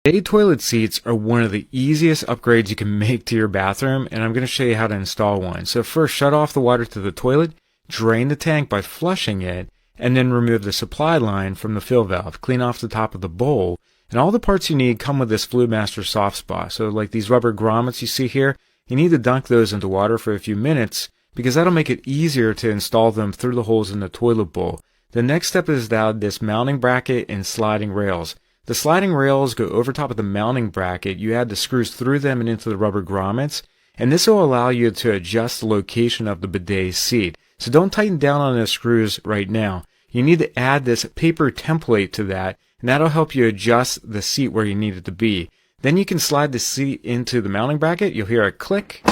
Bidet toilet seats are one of the easiest upgrades you can make to your bathroom, and I'm going to show you how to install one. So first, shut off the water to the toilet, drain the tank by flushing it, and then remove the supply line from the fill valve. Clean off the top of the bowl, and all the parts you need come with this Fluidmaster soft spot. So like these rubber grommets you see here, you need to dunk those into water for a few minutes because that'll make it easier to install them through the holes in the toilet bowl. The next step is to add this mounting bracket and sliding rails. The sliding rails go over top of the mounting bracket. You add the screws through them and into the rubber grommets, and this will allow you to adjust the location of the bidet seat. So don't tighten down on the screws right now. You need to add this paper template to that, and that'll help you adjust the seat where you need it to be. Then you can slide the seat into the mounting bracket. You'll hear a click.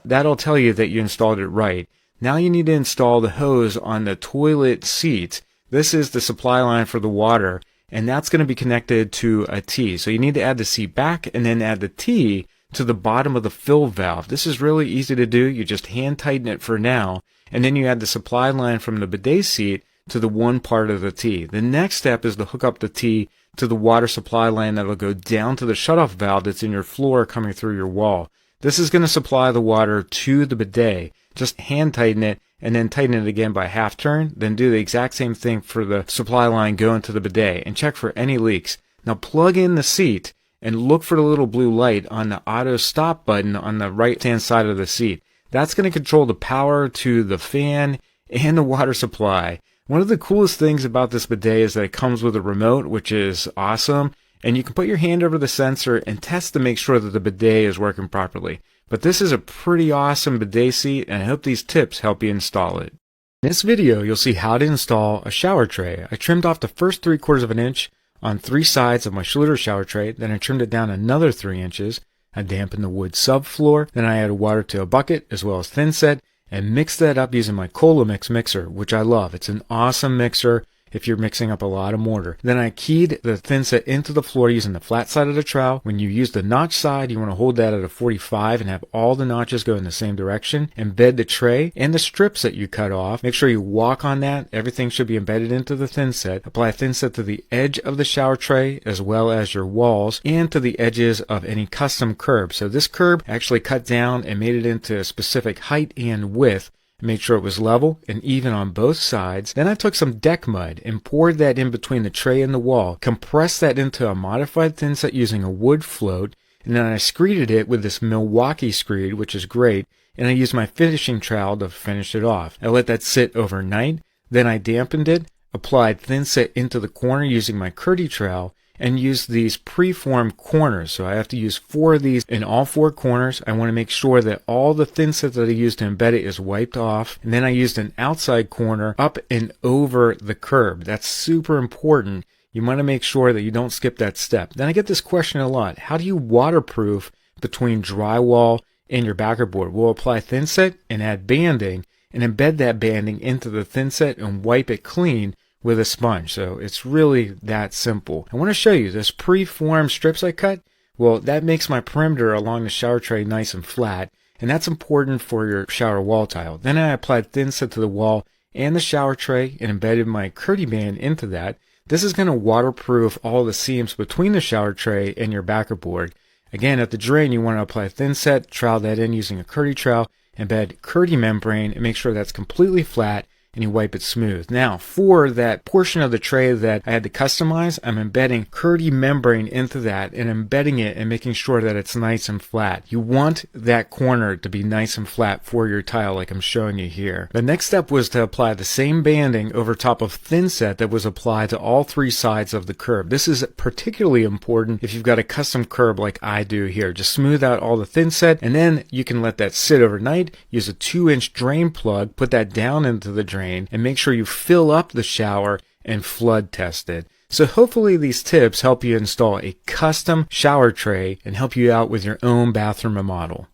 That'll tell you that you installed it right. Now you need to install the hose on the toilet seat. This is the supply line for the water, and that's going to be connected to a T. So you need to add the seat back and then add the T to the bottom of the fill valve. This is really easy to do. You just hand tighten it for now, and then you add the supply line from the bidet seat to the one part of the T. The next step is to hook up the T to the water supply line that'll go down to the shutoff valve that's in your floor coming through your wall. This is going to supply the water to the bidet. Just hand tighten it and then tighten it again by half turn. Then do the exact same thing for the supply line going to the bidet and check for any leaks. Now plug in the seat and look for the little blue light on the auto stop button on the right hand side of the seat. That's going to control the power to the fan and the water supply. One of the coolest things about this bidet is that it comes with a remote, which is awesome. And you can put your hand over the sensor and test to make sure that the bidet is working properly. But this is a pretty awesome bidet seat, and I hope these tips help you install it. In this video, you'll see how to install a shower tray. I trimmed off the first 3/4 of an inch on 3 sides of my Schluter shower tray, then I trimmed it down another 3 inches. I dampened the wood subfloor, then I added water to a bucket as well as thinset, and mixed that up using my Colamix mixer, which I love. It's an awesome mixer if you're mixing up a lot of mortar. Then I keyed the thinset into the floor using the flat side of the trowel. When you use the notch side, you want to hold that at a 45 and have all the notches go in the same direction. Embed the tray and the strips that you cut off. Make sure you walk on that. Everything should be embedded into the thinset. Apply thinset to the edge of the shower tray as well as your walls and to the edges of any custom curb. So this curb actually cut down and made it into a specific height and width. Make sure it was level and even on both sides. Then I took some deck mud and poured that in between the tray and the wall. Compressed that into a modified thinset using a wood float. And then I screeded it with this Milwaukee screed, which is great. And I used my finishing trowel to finish it off. I let that sit overnight. Then I dampened it, applied thinset into the corner using my Kerdi trowel, and use these preformed corners. So I have to use 4 of these in all 4 corners. I want to make sure that all the thinset that I used to embed it is wiped off. And then I used an outside corner up and over the curb. That's super important. You want to make sure that you don't skip that step. Then I get this question a lot. How do you waterproof between drywall and your backer board? We'll apply thinset and add banding and embed that banding into the thinset and wipe it clean with a sponge. So it's really that simple. I want to show you this preformed strips I cut. Well, that makes my perimeter along the shower tray nice and flat, and that's important for your shower wall tile. Then I applied thinset to the wall and the shower tray and embedded my Kerdi band into that. This is going to waterproof all the seams between the shower tray and your backer board. Again, at the drain, you want to apply thinset, trowel that in using a Kerdi trowel, embed Kerdi membrane, and make sure that's completely flat, and you wipe it smooth. Now, for that portion of the tray that I had to customize, I'm embedding Kerdi membrane into that and embedding it and making sure that it's nice and flat. You want that corner to be nice and flat for your tile like I'm showing you here. The next step was to apply the same banding over top of thinset that was applied to all 3 sides of the curb. This is particularly important if you've got a custom curb like I do here. Just smooth out all the thinset, and then you can let that sit overnight. Use a 2-inch drain plug, put that down into the drain, and make sure you fill up the shower and flood test it. So hopefully these tips help you install a custom shower tray and help you out with your own bathroom remodel.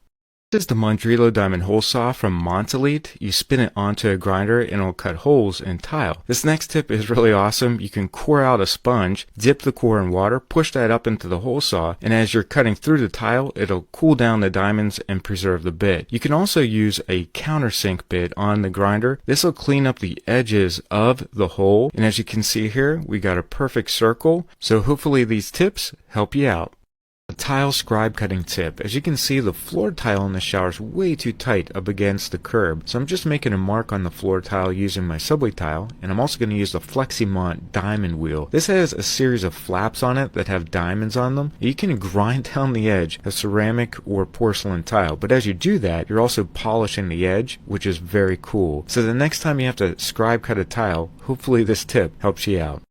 This is the Mondrillo Diamond Hole Saw from Montelite. You spin it onto a grinder and it'll cut holes in tile. This next tip is really awesome. You can core out a sponge, dip the core in water, push that up into the hole saw, and as you're cutting through the tile, it'll cool down the diamonds and preserve the bit. You can also use a countersink bit on the grinder. This will clean up the edges of the hole, and as you can see here, we got a perfect circle. So hopefully these tips help you out. A tile scribe cutting tip. As you can see, the floor tile in the shower is way too tight up against the curb. So I'm just making a mark on the floor tile using my subway tile, and I'm also going to use the Fleximont diamond wheel. This has a series of flaps on it that have diamonds on them. You can grind down the edge of ceramic or porcelain tile, but as you do that, you're also polishing the edge, which is very cool. So the next time you have to scribe cut a tile, hopefully this tip helps you out.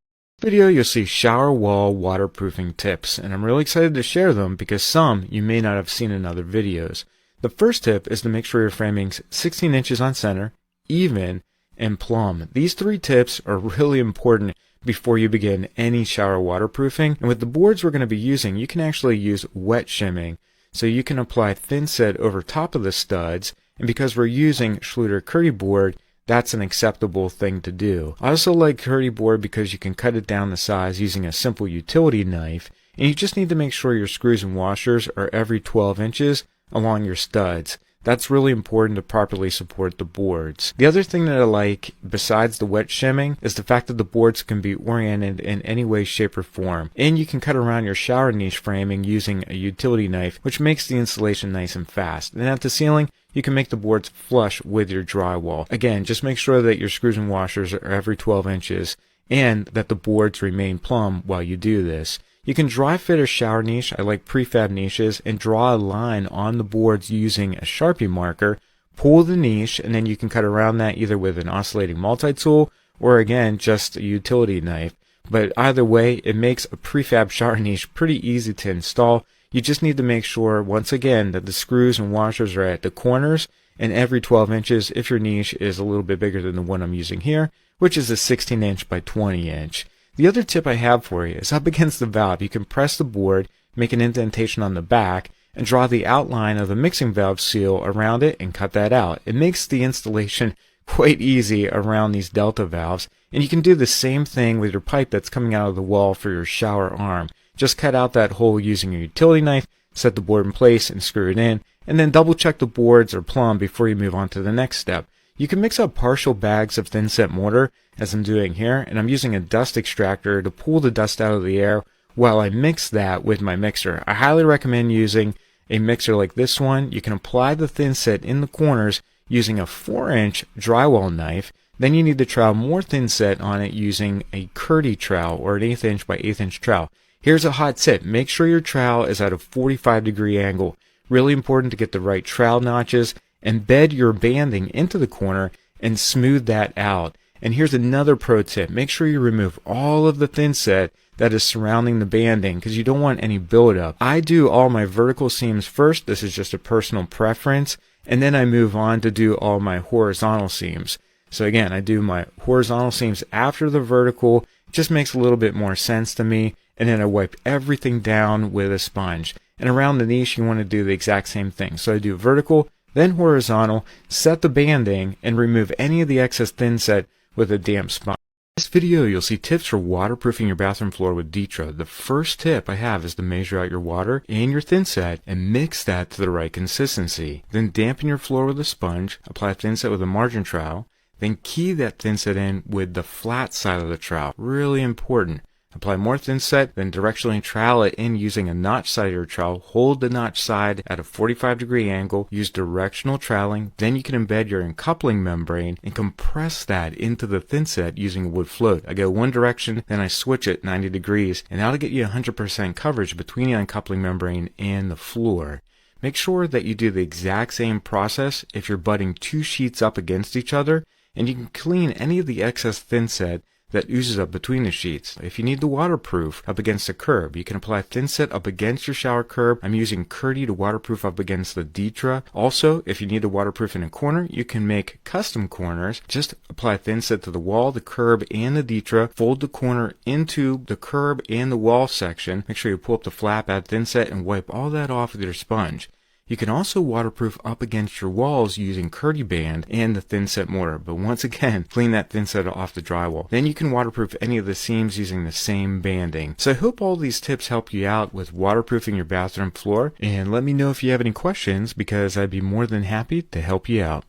Video you'll see shower wall waterproofing tips, and I'm really excited to share them because some you may not have seen in other videos. The first tip is to make sure your framing's 16 inches on center, even, and plumb. These 3 tips are really important before you begin any shower waterproofing, and with the boards we're going to be using, you can actually use wet shimming. So you can apply thin set over top of the studs, and because we're using Schluter Kerdi board, that's an acceptable thing to do. I also like Kerdi board because you can cut it down the size using a simple utility knife, and you just need to make sure your screws and washers are every 12 inches along your studs. That's really important to properly support the boards. The other thing that I like, besides the wet shimming, is the fact that the boards can be oriented in any way, shape, or form. And you can cut around your shower niche framing using a utility knife, which makes the installation nice and fast. And at the ceiling, you can make the boards flush with your drywall. Again, just make sure that your screws and washers are every 12 inches and that the boards remain plumb while you do this. You can dry fit a shower niche, I like prefab niches, and draw a line on the boards using a Sharpie marker. Pull the niche, and then you can cut around that either with an oscillating multi-tool or again just a utility knife. But either way, it makes a prefab shower niche pretty easy to install. You just need to make sure, once again, that the screws and washers are at the corners and every 12 inches if your niche is a little bit bigger than the one I'm using here, which is a 16 inch by 20 inch. The other tip I have for you is up against the valve. You can press the board, make an indentation on the back, and draw the outline of the mixing valve seal around it and cut that out. It makes the installation quite easy around these delta valves, and you can do the same thing with your pipe that's coming out of the wall for your shower arm. Just cut out that hole using a utility knife, set the board in place and screw it in, and then double check the boards are plumb before you move on to the next step. You can mix up partial bags of thin set mortar, as I'm doing here, and I'm using a dust extractor to pull the dust out of the air while I mix that with my mixer. I highly recommend using a mixer like this one. You can apply the thin set in the corners using a 4-inch drywall knife. Then you need to trowel more thin set on it using a Kerdi trowel or an 1/8 inch by 1/8 inch trowel. Here's a hot tip. Make sure your trowel is at a 45-degree angle. Really important to get the right trowel notches. Embed your banding into the corner and smooth that out. And here's another pro tip. Make sure you remove all of the thin set that is surrounding the banding because you don't want any buildup. I do all my vertical seams first. This is just a personal preference. And then I move on to do all my horizontal seams. So again, I do my horizontal seams after the vertical. It just makes a little bit more sense to me. And then I wipe everything down with a sponge. And around the niche, you want to do the exact same thing. So I do vertical, then horizontal, set the banding, and remove any of the excess thin set with a damp sponge. In this video, you'll see tips for waterproofing your bathroom floor with Ditra. The first tip I have is to measure out your water and your thin set and mix that to the right consistency. Then dampen your floor with a sponge, apply thin set with a margin trowel, then key that thin set in with the flat side of the trowel. Really important. Apply more thin set, then directionally trowel it in using a notch side of your trowel. Hold the notch side at a 45-degree angle. Use directional troweling. Then you can embed your uncoupling membrane and compress that into the thin set using a wood float. I go one direction, then I switch it 90 degrees, and that'll get you 100% coverage between the uncoupling membrane and the floor. Make sure that you do the exact same process if you're butting 2 sheets up against each other, and you can clean any of the excess thin set that oozes up between the sheets. If you need the waterproof up against the curb, you can apply thin set up against your shower curb. I'm using Kerdi to waterproof up against the Ditra. Also, if you need to waterproof in a corner, you can make custom corners. Just apply thin set to the wall, the curb, and the Ditra. Fold the corner into the curb and the wall section. Make sure you pull up the flap, add thin set, and wipe all that off with your sponge. You can also waterproof up against your walls using Curdiband and the thin-set mortar, but once again, clean that thin-set off the drywall. Then you can waterproof any of the seams using the same banding. So I hope all these tips help you out with waterproofing your bathroom floor, and let me know if you have any questions because I'd be more than happy to help you out.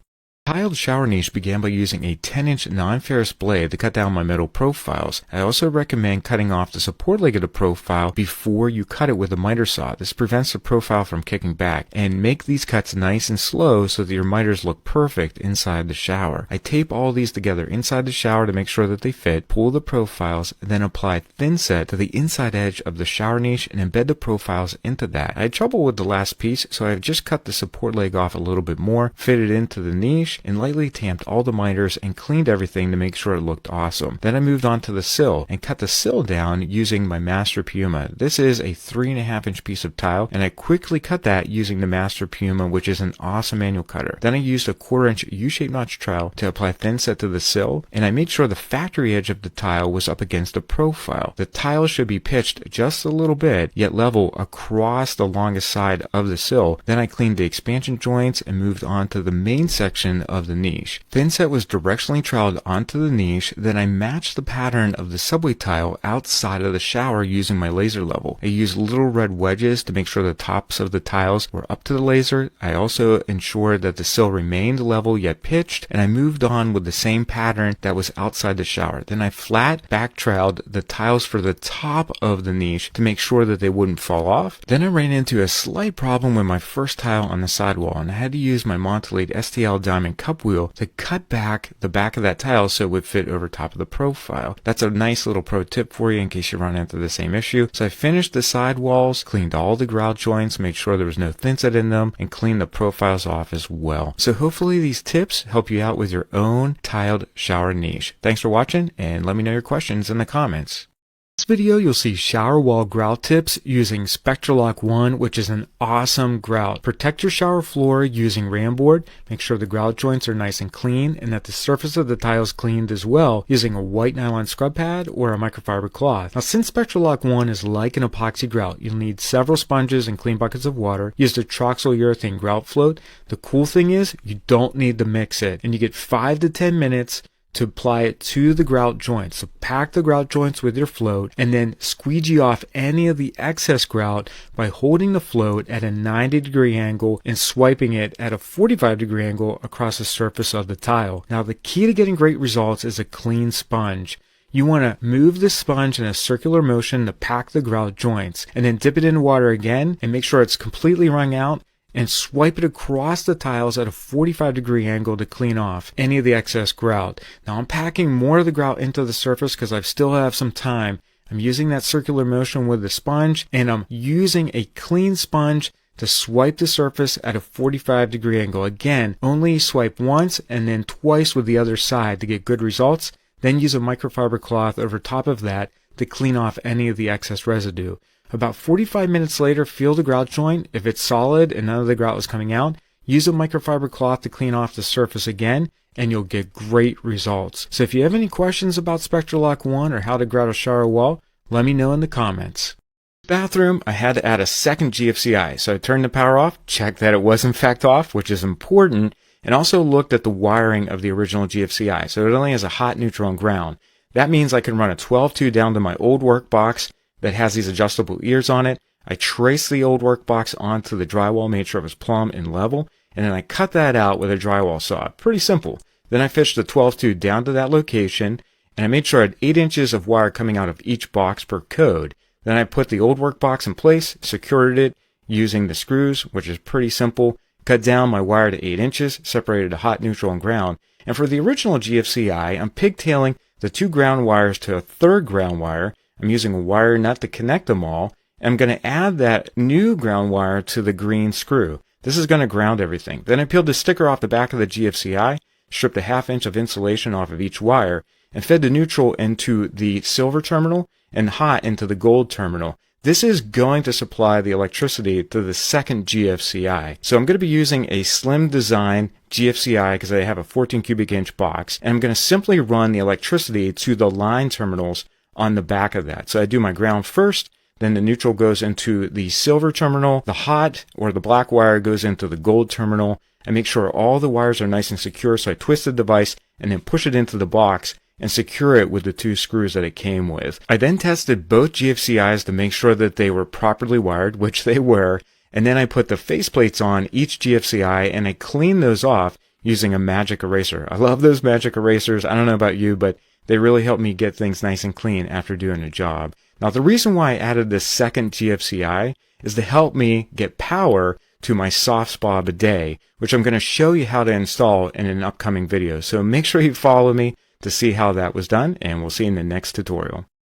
Tiled shower niche began by using a 10-inch non-ferrous blade to cut down my metal profiles. I also recommend cutting off the support leg of the profile before you cut it with a miter saw. This prevents the profile from kicking back, and make these cuts nice and slow so that your miters look perfect inside the shower. I tape all these together inside the shower to make sure that they fit, pull the profiles, then apply thin set to the inside edge of the shower niche and embed the profiles into that. I had trouble with the last piece, so I've just cut the support leg off a little bit more, fit it into the niche, and lightly tamped all the miters and cleaned everything to make sure it looked awesome. Then I moved on to the sill and cut the sill down using my Master Puma. This is a 3.5-inch piece of tile, and I quickly cut that using the Master Puma, which is an awesome manual cutter. Then I used a 1/4-inch U-shaped notch trowel to apply thin set to the sill, and I made sure the factory edge of the tile was up against the profile. The tile should be pitched just a little bit, yet level across the longest side of the sill. Then I cleaned the expansion joints and moved on to the main section of the niche. Thin set was directionally troweled onto the niche, then I matched the pattern of the subway tile outside of the shower using my laser level. I used little red wedges to make sure the tops of the tiles were up to the laser. I also ensured that the sill remained level yet pitched, and I moved on with the same pattern that was outside the shower. Then I flat back troweled the tiles for the top of the niche to make sure that they wouldn't fall off. Then I ran into a slight problem with my first tile on the sidewall, and I had to use my Montelete STL Diamond cup wheel to cut back the back of that tile so it would fit over top of the profile. That's a nice little pro tip for you in case you run into the same issue. So I finished the side walls, cleaned all the grout joints, made sure there was no thin set in them, and cleaned the profiles off as well. So hopefully these tips help you out with your own tiled shower niche. Thanks for watching, and let me know your questions in the comments. In this video, you'll see shower wall grout tips using Spectralock 1, which is an awesome grout. Protect your shower floor using Ramboard. Make sure the grout joints are nice and clean and that the surface of the tile is cleaned as well using a white nylon scrub pad or a microfiber cloth. Now, since Spectralock 1 is like an epoxy grout, you'll need several sponges and clean buckets of water. Use the Troxel urethane grout float. The cool thing is you don't need to mix it, and you get 5 to 10 minutes to apply it to the grout joints. So pack the grout joints with your float and then squeegee off any of the excess grout by holding the float at a 90-degree angle and swiping it at a 45-degree angle across the surface of the tile. Now, the key to getting great results is a clean sponge. You want to move the sponge in a circular motion to pack the grout joints, and then dip it in water again and make sure it's completely wrung out, and swipe it across the tiles at a 45-degree angle to clean off any of the excess grout. Now I'm packing more of the grout into the surface because I still have some time. I'm using that circular motion with the sponge, and I'm using a clean sponge to swipe the surface at a 45-degree angle. Again, only swipe once and then twice with the other side to get good results. Then use a microfiber cloth over top of that to clean off any of the excess residue. About 45 minutes later, feel the grout joint. If it's solid and none of the grout is coming out, use a microfiber cloth to clean off the surface again, and you'll get great results. So if you have any questions about Spectralock 1 or how to grout a shower wall, let me know in the comments. Bathroom, I had to add a second GFCI, so I turned the power off, checked that it was in fact off, which is important, and also looked at the wiring of the original GFCI. So it only has a hot, neutral, and ground. That means I can run a 12-2 down to my old work box that has these adjustable ears on it. I traced the old work box onto the drywall, made sure it was plumb and level, and then I cut that out with a drywall saw. Pretty simple. Then I fished the 12-2 down to that location, and I made sure I had 8 inches of wire coming out of each box per code. Then I put the old work box in place, secured it using the screws, which is pretty simple, cut down my wire to 8 inches, separated the hot, neutral, and ground. And for the original GFCI, I'm pigtailing the 2 ground wires to a 3rd ground wire. I'm using a wire nut to connect them all. I'm going to add that new ground wire to the green screw. This is going to ground everything. Then I peeled the sticker off the back of the GFCI, stripped a 1/2 inch of insulation off of each wire, and fed the neutral into the silver terminal and hot into the gold terminal. This is going to supply the electricity to the second GFCI. So I'm going to be using a slim design GFCI because I have a 14 cubic inch box, and I'm going to simply run the electricity to the line terminals on the back of that. So I do my ground first, then the neutral goes into the silver terminal, the hot or the black wire goes into the gold terminal. I make sure all the wires are nice and secure, so I twist the device and then push it into the box and secure it with the 2 screws that it came with. I then tested both GFCIs to make sure that they were properly wired, which they were, and then I put the faceplates on each GFCI and I cleaned those off using a magic eraser. I love those magic erasers. I don't know about you, but they really help me get things nice and clean after doing a job. Now, the reason why I added this second GFCI is to help me get power to my soft spa bidet, which I'm going to show you how to install in an upcoming video. So make sure you follow me to see how that was done, and we'll see you in the next tutorial.